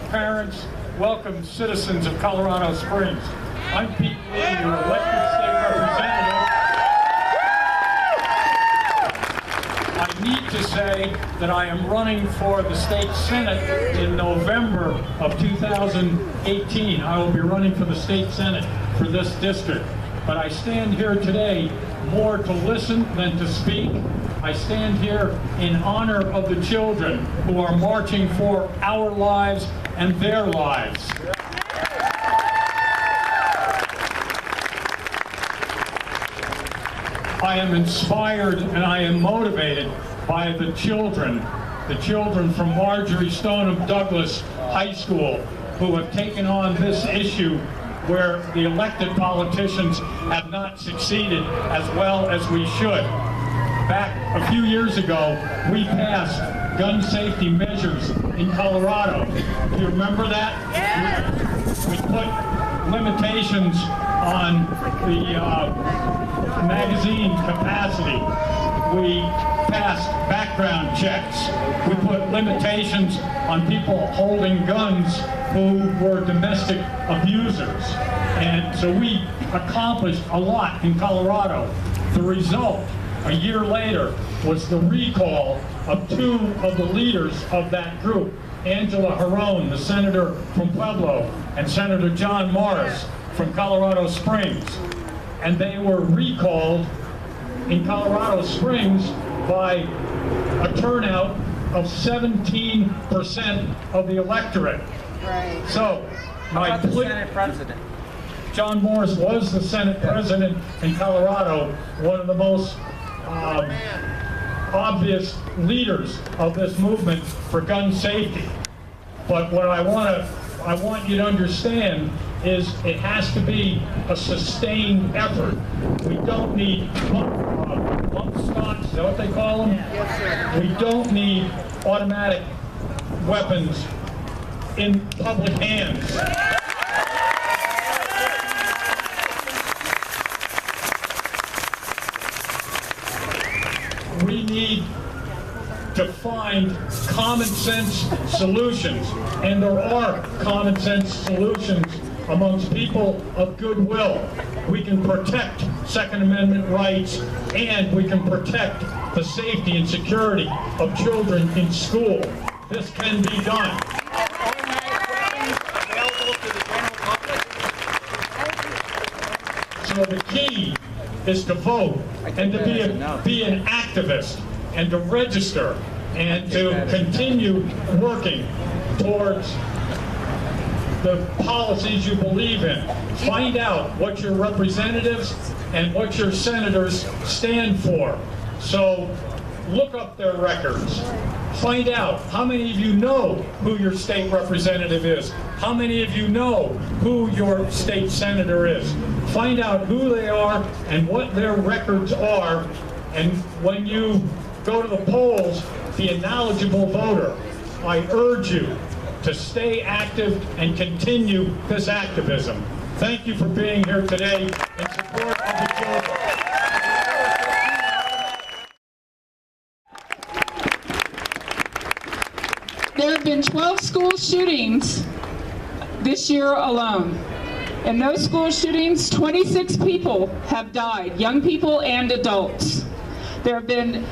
parents, welcome citizens of Colorado Springs. I'm Pete Lee, your elected state representative. I need to say that I am running for the state senate in November of 2018. I will be running for the state senate for this district. But I stand here today more to listen than to speak. I stand here in honor of the children who are marching for our lives and their lives. I am inspired and I am motivated by the children from Marjory Stoneman Douglas High School who have taken on this issue where the elected politicians have not succeeded as well as we should. Back a few years ago, we passed gun safety measures in Colorado. Do you remember that? Yeah. We put limitations on the magazine capacity. We passed background checks. We put limitations on people holding guns who were domestic abusers. And so we accomplished a lot in Colorado. The result, a year later, was the recall of two of the leaders of that group, Angela Herron, the senator from Pueblo, and Senator John Morris from Colorado Springs. And they were recalled in Colorado Springs by a turnout of 17% of the electorate. Right. So, How about the Senate president? John Morris was the Senate president in Colorado, one of the most obvious leaders of this movement for gun safety. But what I want you to understand is it has to be a sustained effort. We don't need bump stocks, is that what they call them? Yes, sir. We don't need automatic weapons in public hands. We need to find common sense solutions, and there are common sense solutions amongst people of goodwill. We can protect Second Amendment rights, and we can protect the safety and security of children in school. This can be done. So the key is to vote and to be an activist and to register and to continue working towards the policies you believe in. Find out what your representatives and what your senators stand for. So look up their records. Find out how many of you know who your state representative is. How many of you know who your state senator is. Find out who they are and what their records are. And when you go to the polls, be a knowledgeable voter. I urge you to stay active and continue this activism. Thank you for being here today in support of the children. There have been 12 school shootings this year alone. In those school shootings, 26 people have died, young people and adults. There have been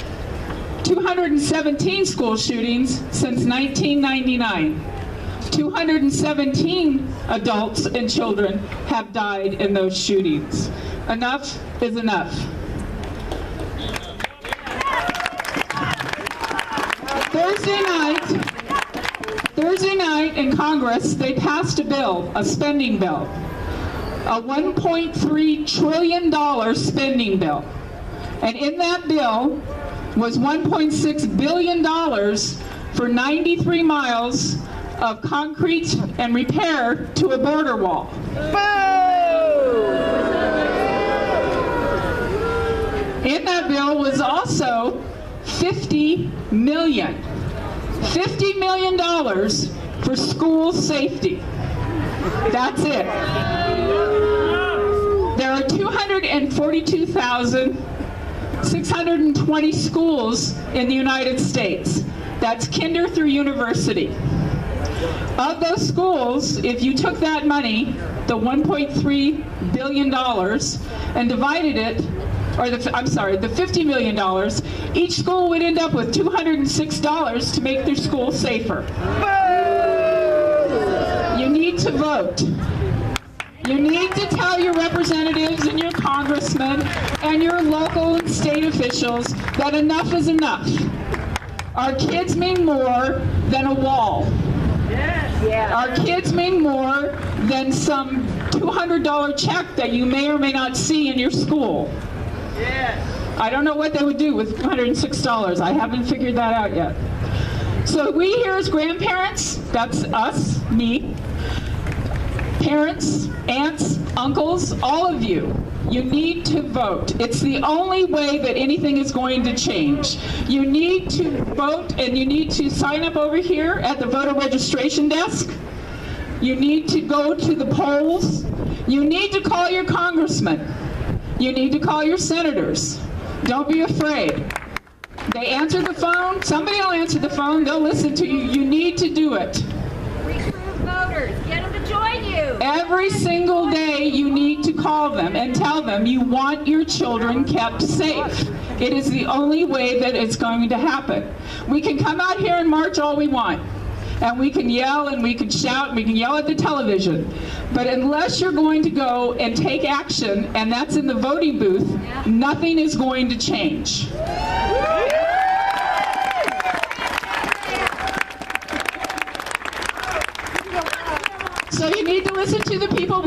217 school shootings since 1999. 217 adults and children have died in those shootings. Enough is enough. Thursday night in Congress, they passed a bill, a spending bill, a $1.3 trillion spending bill. And in that bill was $1.6 billion for 93 miles of concrete and repair to a border wall. In that bill was also $50 million for school safety. That's it. There are 242,620 schools in the United States. That's kinder through university. Of those schools, if you took that money, the $1.3 billion, and divided it, or the $50 million, each school would end up with $206 to make their school safer. You need to vote. You need to tell your representatives and your congressmen and your local and state officials that enough is enough. Our kids mean more than a wall. Our kids mean more than some $200 check that you may or may not see in your school. I don't know what they would do with $206. I haven't figured that out yet. So we here as grandparents, that's us, me, parents, aunts, uncles, all of you, you need to vote. It's the only way that anything is going to change. You need to vote, and you need to sign up over here at the voter registration desk. You need to go to the polls. You need to call your congressman. You need to call your senators. Don't be afraid. They answer the phone. Somebody will answer the phone. They'll listen to you. You need to do it. Recruit voters. Get them to join you. Every single day you need to call them and tell them you want your children kept safe. It is the only way that it's going to happen. We can come out here and march all we want. And we can yell and we can shout and we can yell at the television. But unless you're going to go and take action, and that's in the voting booth, nothing is going to change. So you need to listen to the people.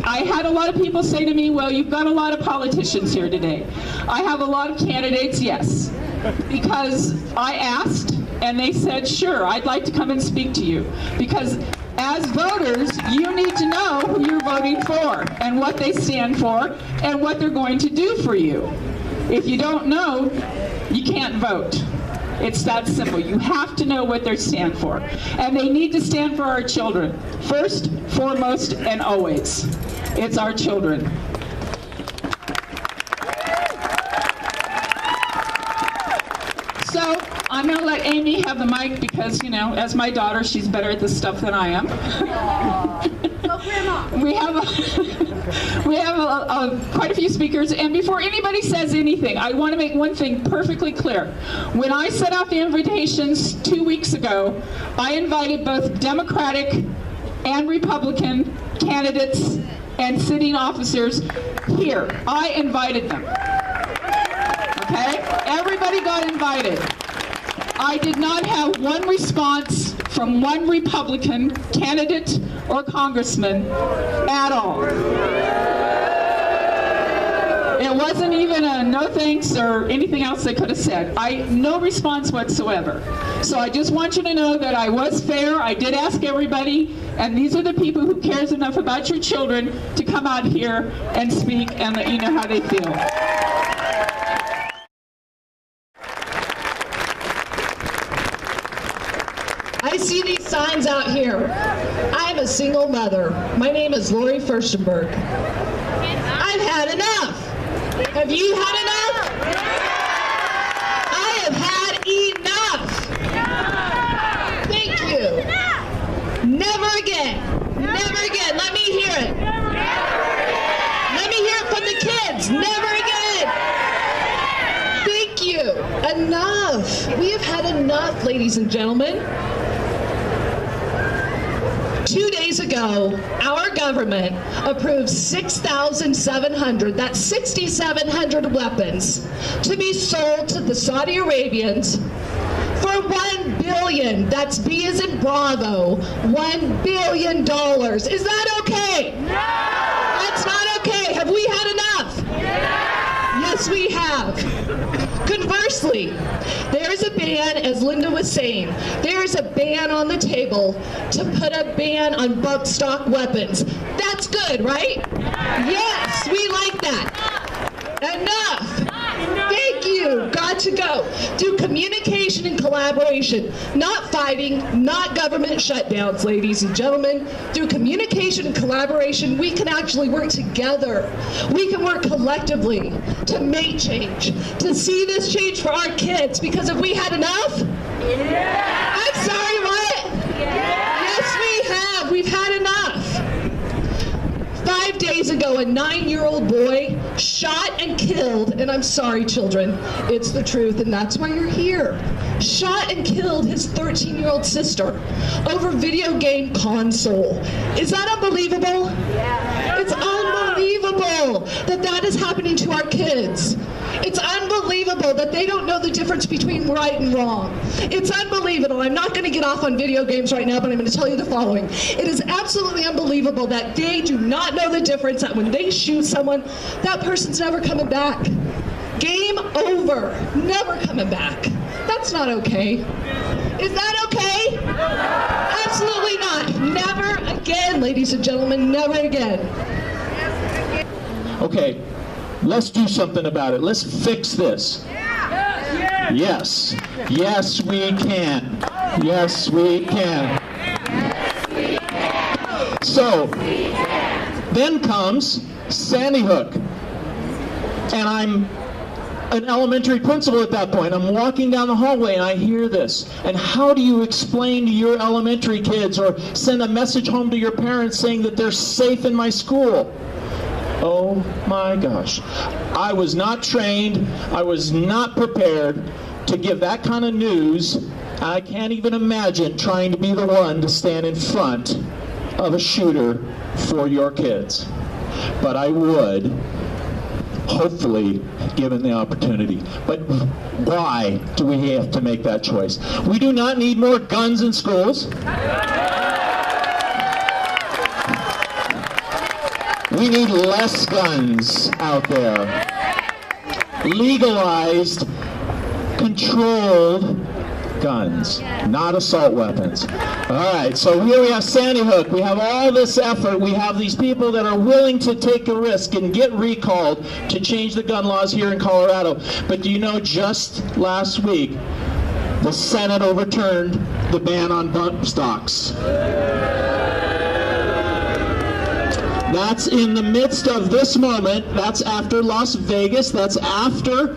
I had a lot of people say to me, well, you've got a lot of politicians here today. I have a lot of candidates, yes, because I asked, and they said, sure, I'd like to come and speak to you. Because as voters, you need to know who you're voting for and what they stand for and what they're going to do for you. If you don't know, you can't vote. It's that simple. You have to know what they stand for. And they need to stand for our children. First, foremost, and always. It's our children. So I'm going to let Amy have the mic because, you know, as my daughter, she's better at this stuff than I am. We have quite a few speakers, and before anybody says anything, I want to make one thing perfectly clear. When I sent out the invitations 2 weeks ago, I invited both Democratic and Republican candidates and sitting officers here. I invited them. Okay? Everybody got invited. I did not have one response from one Republican candidate or congressman at all. It wasn't even a no thanks or anything else they could have said. No response whatsoever. So I just want you to know that I was fair. I did ask everybody, and these are the people who cares enough about your children to come out here and speak and let you know how they feel. I see these signs out here. I'm a single mother. My name is Lori Furstenberg. I've had enough. Have you had enough? I have had enough. Thank you. Never again. Never again. Let me hear it. Let me hear it from the kids. Never again. Thank you. Enough. We have had enough, ladies and gentlemen. 2 days ago, our government approved 6,700, that's 6,700 weapons to be sold to the Saudi Arabians for $1 billion. That's B as in Bravo, $1 billion. Is that okay? No! That's not okay. Have we had enough? Yes, we have. Conversely, there's a ban, as Linda was saying, there's a ban on the table to put a ban on bulk stock weapons. That's good, right? Yes, we like that. Enough. Thank you. Got to go. Through communication and collaboration, not fighting, not government shutdowns, ladies and gentlemen. Through communication and collaboration, we can actually work together. We can work collectively to make change, to see this change for our kids, because if we had enough, I'm sorry, what? Yes, 5 days ago, a 9-year-old boy shot and killed, and I'm sorry, children, it's the truth, and that's why you're here, shot and killed his 13-year-old sister over video game console. Is that unbelievable? Yeah. It's unbelievable that that is happening to our kids. It's unbelievable that they don't know the difference between right and wrong. It's unbelievable. I'm not going to get off on video games right now, but I'm going to tell you the following. It is absolutely unbelievable that they do not know the difference, that when they shoot someone, that person's never coming back. Game over. Never coming back. That's not okay. Is that okay? Absolutely not. Never again, ladies and gentlemen, never again. Okay, let's do something about it. Let's fix this. Yes. Yes, we can. Yes, we can. So, then comes Sandy Hook. And I'm an elementary principal at that point. I'm walking down the hallway and I hear this. And how do you explain to your elementary kids or send a message home to your parents saying that they're safe in my school? Oh my gosh. I was not trained, I was not prepared to give that kind of news. I can't even imagine trying to be the one to stand in front of a shooter for your kids. But I would, hopefully, given the opportunity. But why do we have to make that choice? We do not need more guns in schools. We need less guns out there. Legalized, controlled guns, not assault weapons. All right, so here we have Sandy Hook. We have all this effort. We have these people that are willing to take a risk and get recalled to change the gun laws here in Colorado. But do you know, just last week, the Senate overturned the ban on bump stocks. That's in the midst of this moment. That's after Las Vegas. That's after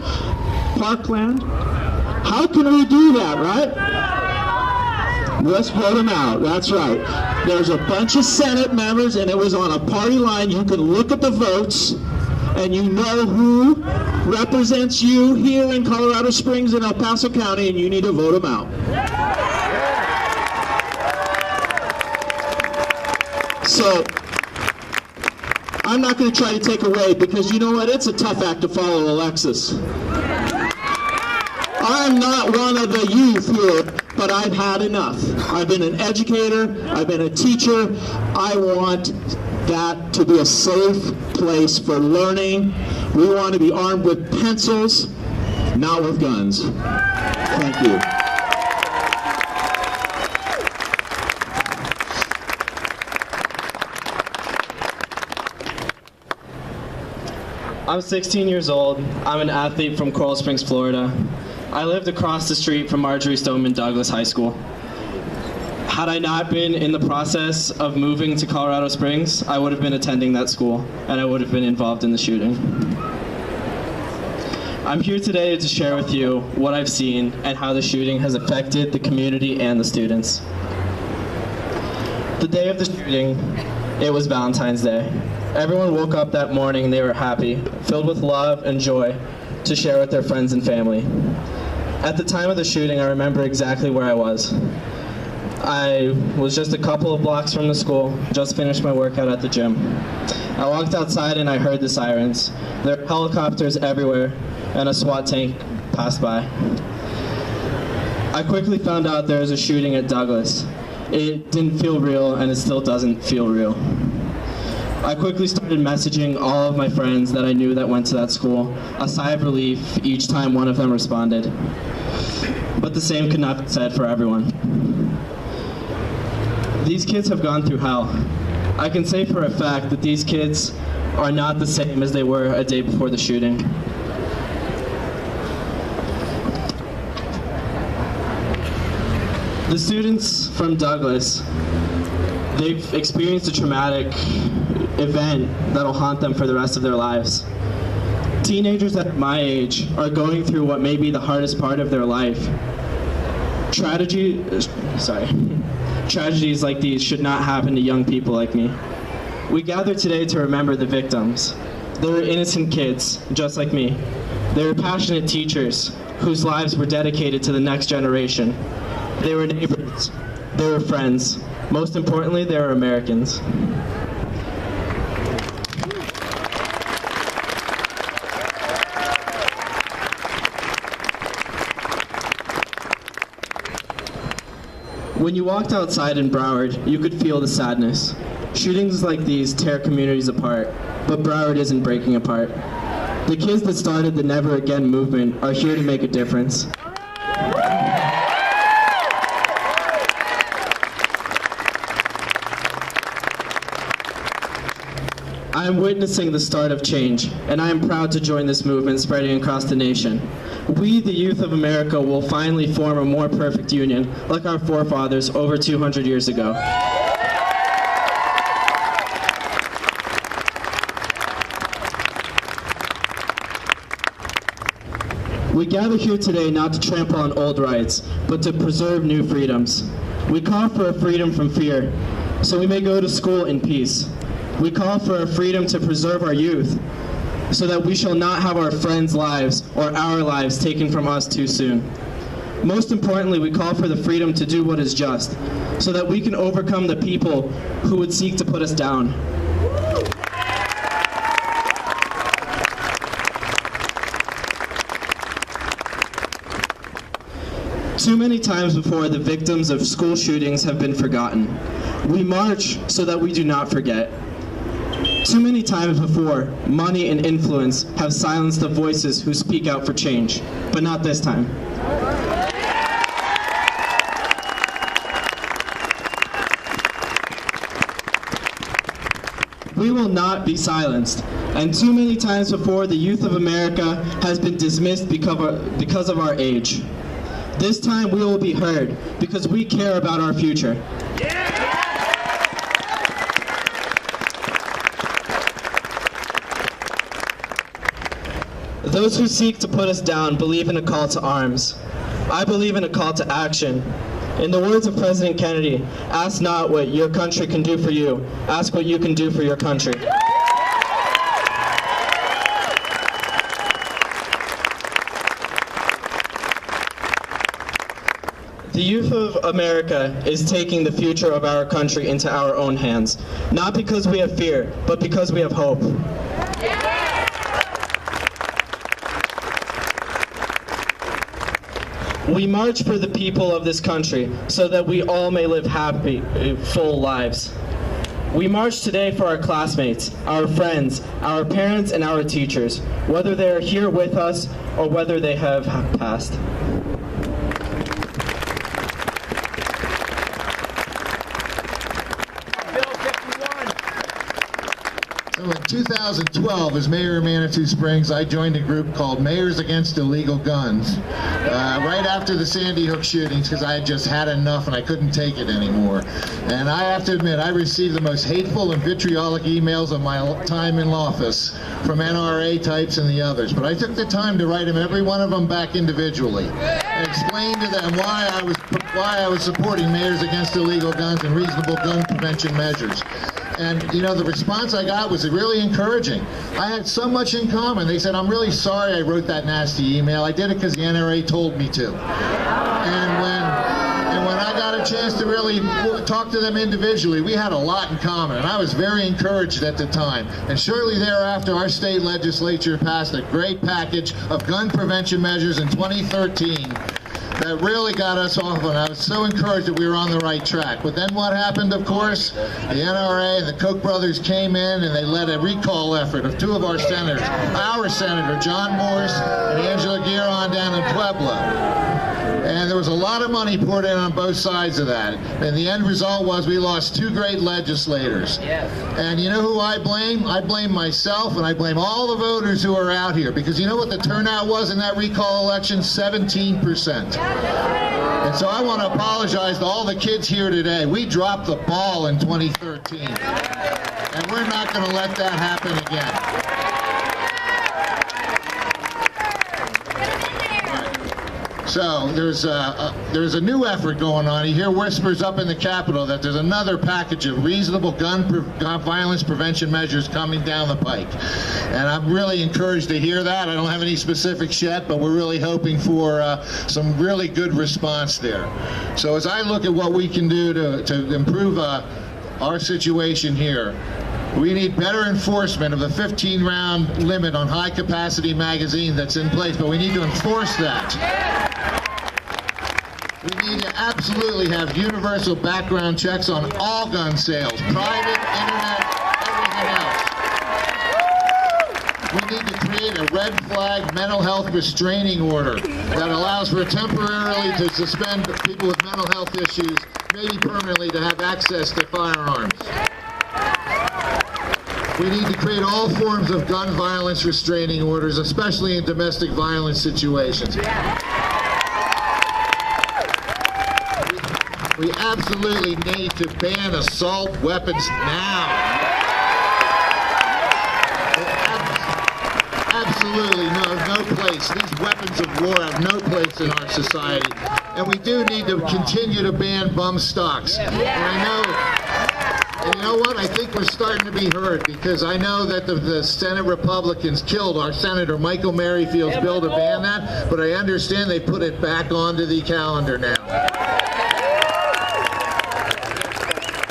Parkland. How can we do that, right? Let's vote them out. That's right. There's a bunch of Senate members, and it was on a party line. You can look at the votes, and you know who represents you here in Colorado Springs and El Paso County, and you need to vote them out. So, I'm not going to try to take away, because you know what? It's a tough act to follow, Alexis. I'm not one of the youth here, but I've had enough. I've been an educator. I've been a teacher. I want that to be a safe place for learning. We want to be armed with pencils, not with guns. Thank you. I'm 16 years old. I'm an athlete from Coral Springs, Florida. I lived across the street from Marjory Stoneman Douglas High School. Had I not been in the process of moving to Colorado Springs, I would have been attending that school, and I would have been involved in the shooting. I'm here today to share with you what I've seen and how the shooting has affected the community and the students. The day of the shooting, it was Valentine's Day. Everyone woke up that morning and they were happy, filled with love and joy to share with their friends and family. At the time of the shooting, I remember exactly where I was. I was just a couple of blocks from the school, just finished my workout at the gym. I walked outside and I heard the sirens. There were helicopters everywhere, and a SWAT tank passed by. I quickly found out there was a shooting at Douglas. It didn't feel real, and it still doesn't feel real. I quickly started messaging all of my friends that I knew that went to that school, a sigh of relief each time one of them responded. But the same could not be said for everyone. These kids have gone through hell. I can say for a fact that these kids are not the same as they were a day before the shooting. The students from Douglas, they've experienced a traumatic event that'll haunt them for the rest of their lives. Teenagers at my age are going through what may be the hardest part of their life. Tragedies like these should not happen to young people like me. We gather today to remember the victims. They were innocent kids, just like me. They were passionate teachers whose lives were dedicated to the next generation. They were neighbors. They were friends. Most importantly, they were Americans. When you walked outside in Broward, you could feel the sadness. Shootings like these tear communities apart, but Broward isn't breaking apart. The kids that started the Never Again movement are here to make a difference. I am witnessing the start of change, and I am proud to join this movement spreading across the nation. We, the youth of America, will finally form a more perfect union, like our forefathers over 200 years ago. We gather here today not to trample on old rights, but to preserve new freedoms. We call for a freedom from fear, so we may go to school in peace. We call for a freedom to preserve our youth, so that we shall not have our friends' lives or our lives taken from us too soon. Most importantly, we call for the freedom to do what is just, so that we can overcome the people who would seek to put us down. Too many times before, the victims of school shootings have been forgotten. We march so that we do not forget. Too many times before, money and influence have silenced the voices who speak out for change, but not this time. We will not be silenced, and too many times before, the youth of America has been dismissed because of our age. This time we will be heard, because we care about our future. Those who seek to put us down believe in a call to arms. I believe in a call to action. In the words of President Kennedy, ask not what your country can do for you, ask what you can do for your country. The youth of America is taking the future of our country into our own hands, not because we have fear, but because we have hope. We march for the people of this country so that we all may live happy, full lives. We march today for our classmates, our friends, our parents, and our teachers, whether they are here with us or whether they have passed. So in 2012, as mayor of Manitou Springs, I joined a group called Mayors Against Illegal Guns, right after the Sandy Hook shootings, because I had just had enough and I couldn't take it anymore. And I have to admit, I received the most hateful and vitriolic emails of my time in office from NRA types and the others. But I took the time to write them, every one of them, back individually, and explain to them why I was supporting Mayors Against Illegal Guns and reasonable gun prevention measures. And, you know, the response I got was really encouraging. I had so much in common. They said, I'm really sorry I wrote that nasty email. I did it because the NRA told me to. And when I got a chance to really talk to them individually, we had a lot in common. And I was very encouraged at the time. And shortly thereafter, our state legislature passed a great package of gun prevention measures in 2013. That really got us off, and I was so encouraged that we were on the right track. But then what happened, of course? The NRA and the Koch brothers came in and they led a recall effort of two of our senators. Our senator, John Morse, and Angela Gueron down in Pueblo. And there was a lot of money poured in on both sides of that. And the end result was we lost two great legislators. Yes. And you know who I blame? I blame myself, and I blame all the voters who are out here. Because you know what the turnout was in that recall election? 17%. And so I want to apologize to all the kids here today. We dropped the ball in 2013. And we're not going to let that happen again. So there's a new effort going on. You hear whispers up in the Capitol that there's another package of reasonable gun violence prevention measures coming down the pike. And I'm really encouraged to hear that. I don't have any specifics yet, but we're really hoping for some really good response there. So as I look at what we can do to improve our situation here, we need better enforcement of the 15-round limit on high-capacity magazine that's in place, but we need to enforce that. We need to absolutely have universal background checks on all gun sales, private, internet, everything else. We need to create a red flag mental health restraining order that allows for temporarily to suspend people with mental health issues, maybe permanently, to have access to firearms. We need to create all forms of gun violence restraining orders, especially in domestic violence situations. We absolutely need to ban assault weapons now. Absolutely no place. These weapons of war have no place in our society. And we do need to continue to ban bum stocks. And you know what? I think we're starting to be heard, because I know that the Senate Republicans killed our Senator Michael Merrifield's bill to ban that, but I understand they put it back onto the calendar now.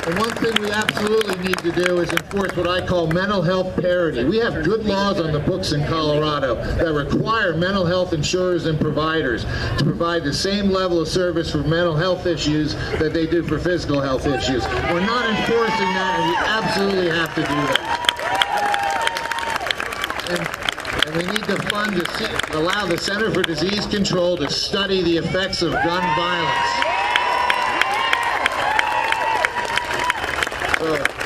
And one thing we absolutely need to do is enforce what I call mental health parity. We have good laws on the books in Colorado that require mental health insurers and providers to provide the same level of service for mental health issues that they do for physical health issues. We're not enforcing that, and we absolutely have to do that. And we need to allow the Center for Disease Control to study the effects of gun violence.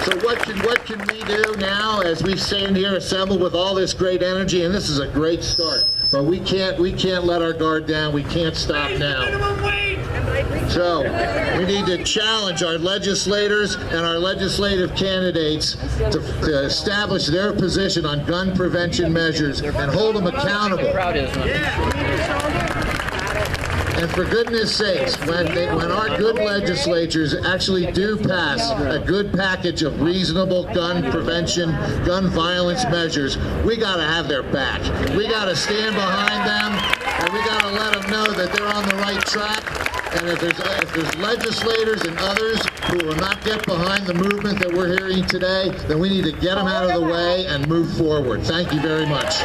So what can we do now as we stand here assembled with all this great energy? And this is a great start, but we can't let our guard down. We can't stop now. So we need to challenge our legislators and our legislative candidates to establish their position on gun prevention measures and hold them accountable. And for goodness sakes, when our good legislatures actually do pass a good package of reasonable gun prevention, gun violence measures, we got to have their back. We got to stand behind them, and we got to let them know that they're on the right track. And if there's legislators and others who will not get behind the movement that we're hearing today, then we need to get them out of the way and move forward. Thank you very much.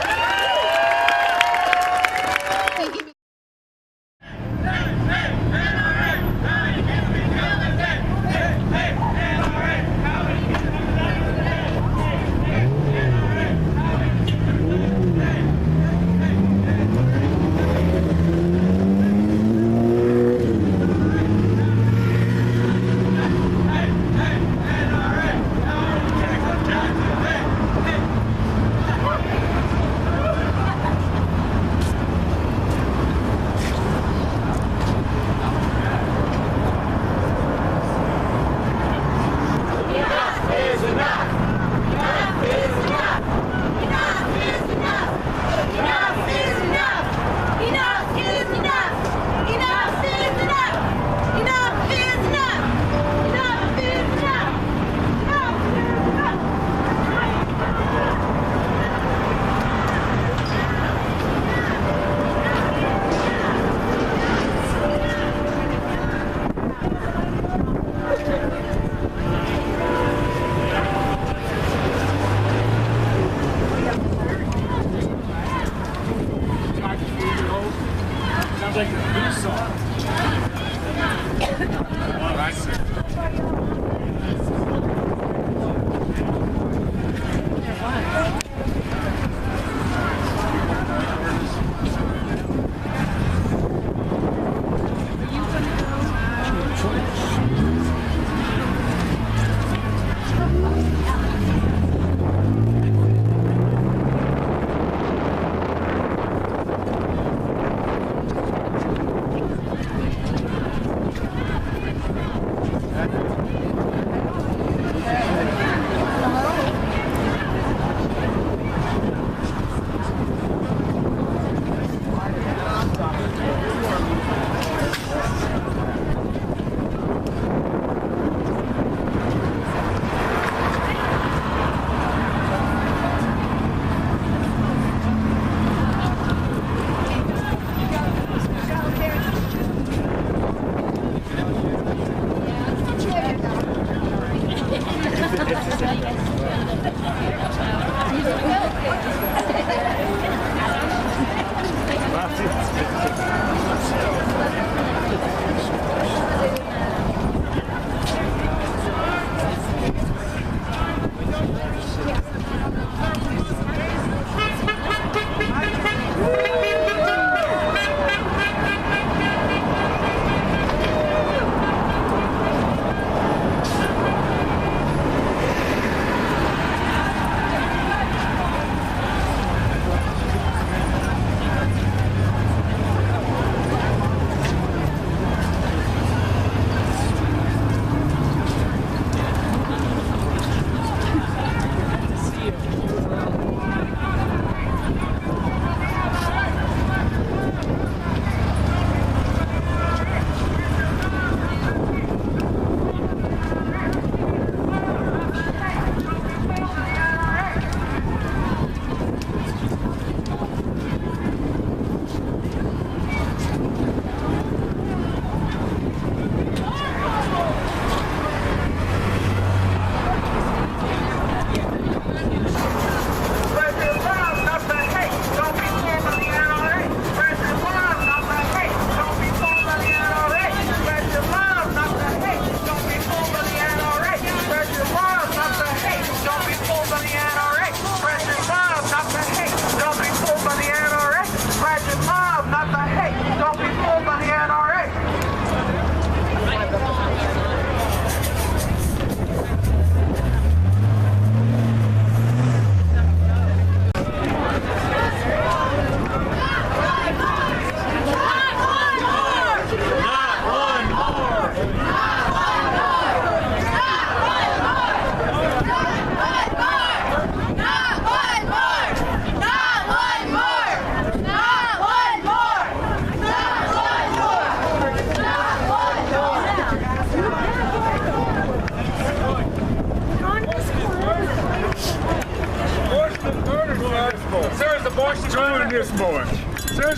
Join this march.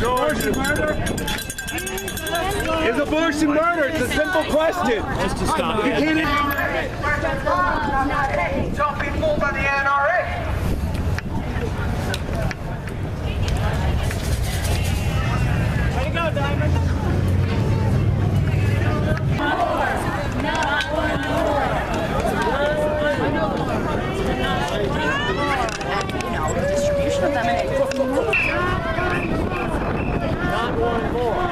Abortion murder? Is abortion murder? It's a simple question. Let's just stop. You can't. Don't be fooled by the NRA. Way to go, Diamond. Distribution of them. Not one more.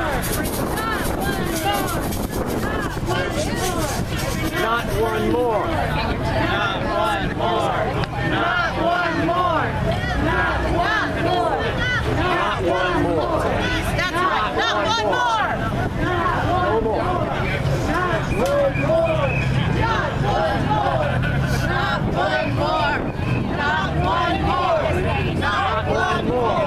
Not one more. Not one more. Not one more. Not one more. Not one more. That's right. Not one more. No more. Not one more. Not one more. Not one more. Not one more. Not one more.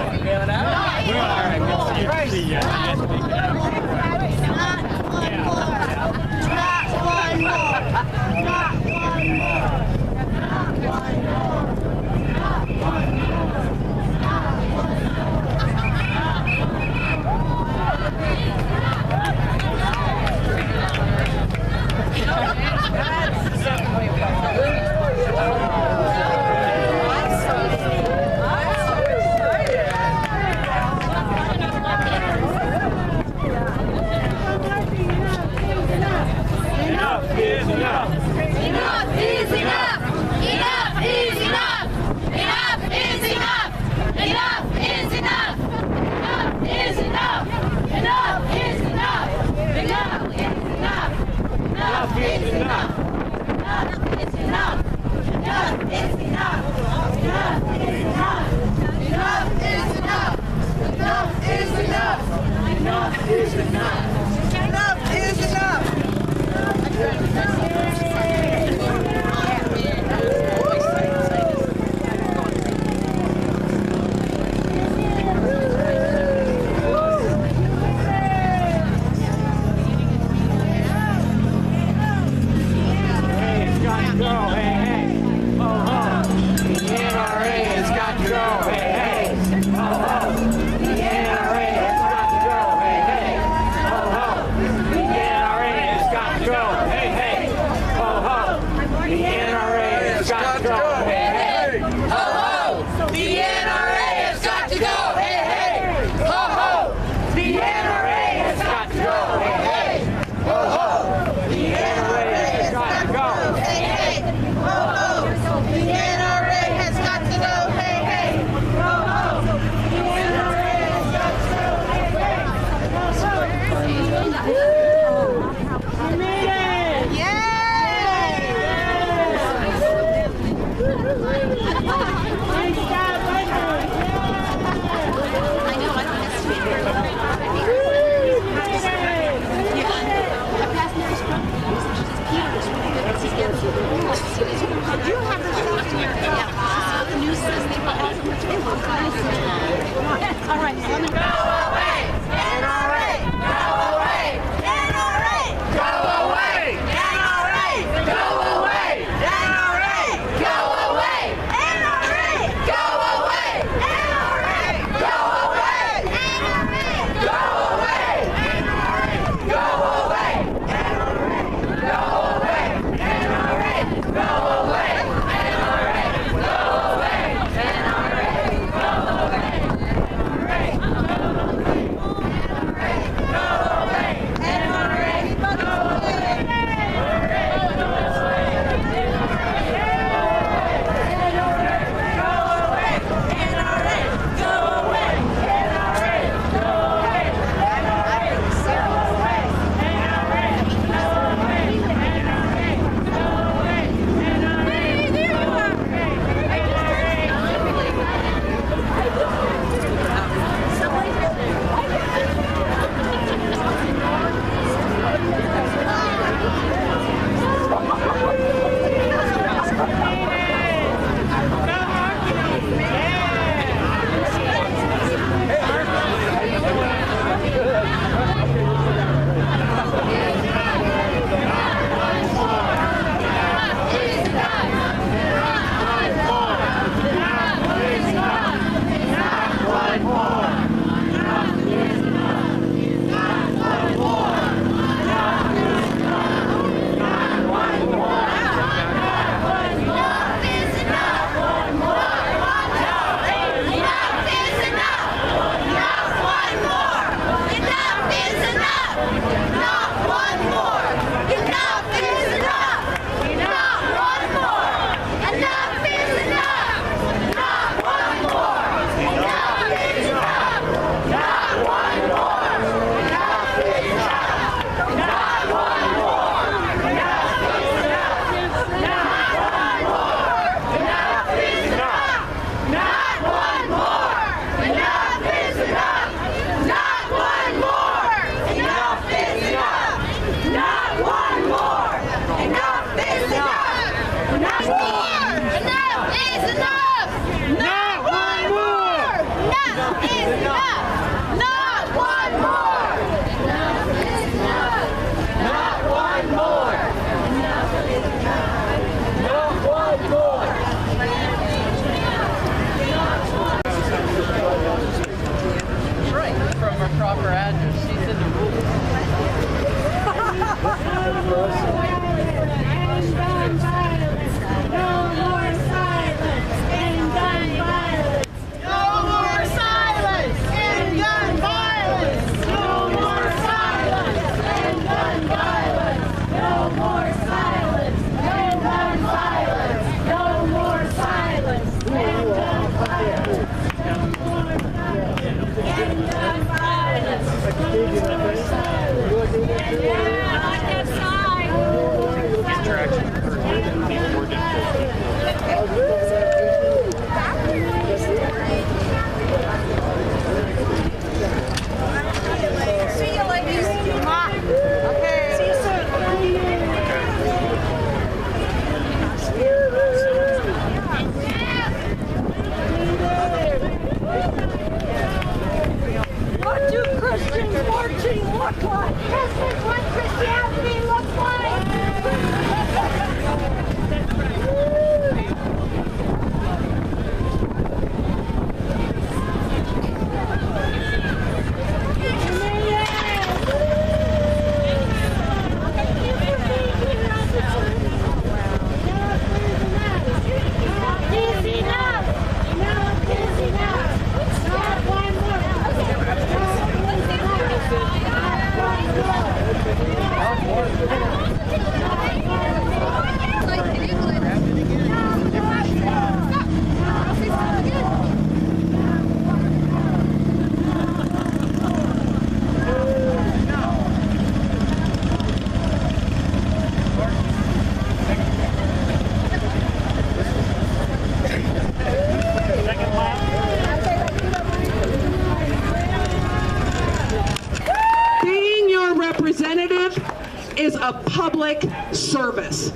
is a public service.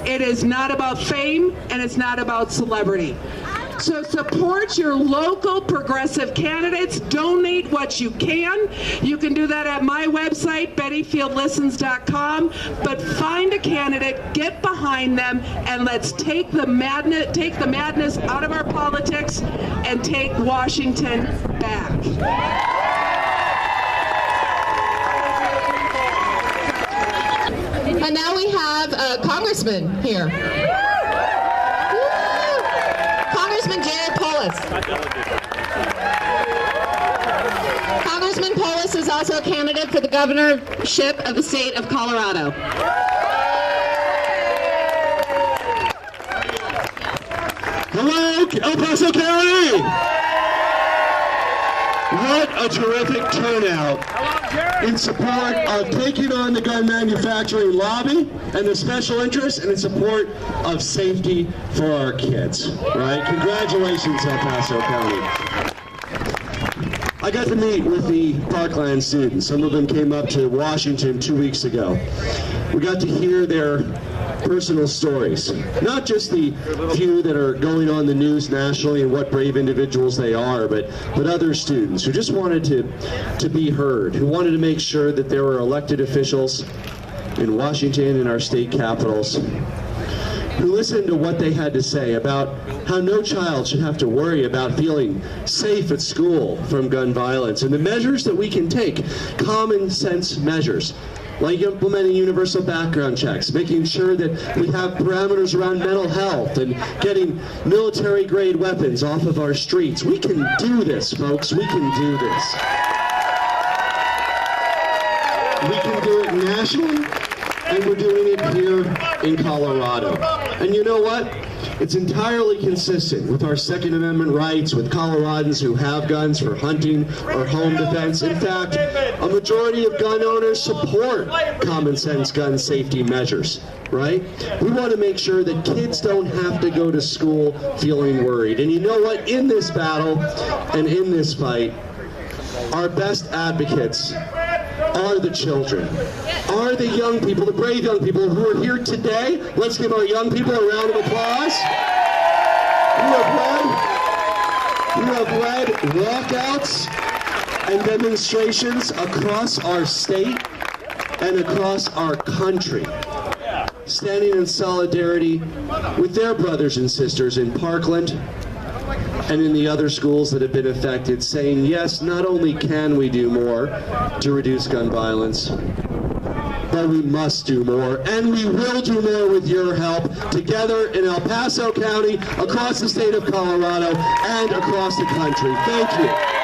It is not about fame, and it's not about celebrity. So support your local progressive candidates. Donate what you can. You can do that at my website, bettyfieldlistens.com. But find a candidate, get behind them, and let's take the madness out of our politics and take Washington back. And now we have a congressman here. Congressman Jared Polis. Congressman Polis is also a candidate for the governorship of the state of Colorado. Hello, El Paso County! What a terrific turnout in support of taking on the gun manufacturing lobby and the special interests, and in support of safety for our kids, right? Congratulations, El Paso County. I got to meet with the Parkland students. Some of them came up to Washington 2 weeks ago. We got to hear their personal stories, not just the few that are going on the news nationally and what brave individuals they are, but other students who just wanted to be heard, who wanted to make sure that there were elected officials in Washington and our state capitals who listened to what they had to say about how no child should have to worry about feeling safe at school from gun violence, and the measures that we can take, common sense measures, like implementing universal background checks, making sure that we have parameters around mental health, and getting military-grade weapons off of our streets. We can do this, folks. We can do this. We can do it nationally, and we're doing it here in Colorado. And you know what? It's entirely consistent with our Second Amendment rights, with Coloradans who have guns for hunting or home defense. In fact, a majority of gun owners support common sense gun safety measures, right? We want to make sure that kids don't have to go to school feeling worried. And you know what? In this battle and in this fight, our best advocates are the children, are the young people, the brave young people who are here today. Let's give our young people a round of applause. Who have led walkouts and demonstrations across our state and across our country, standing in solidarity with their brothers and sisters in Parkland and in the other schools that have been affected, saying, yes, not only can we do more to reduce gun violence, but we must do more, and we will do more with your help, together in El Paso County, across the state of Colorado, and across the country. Thank you.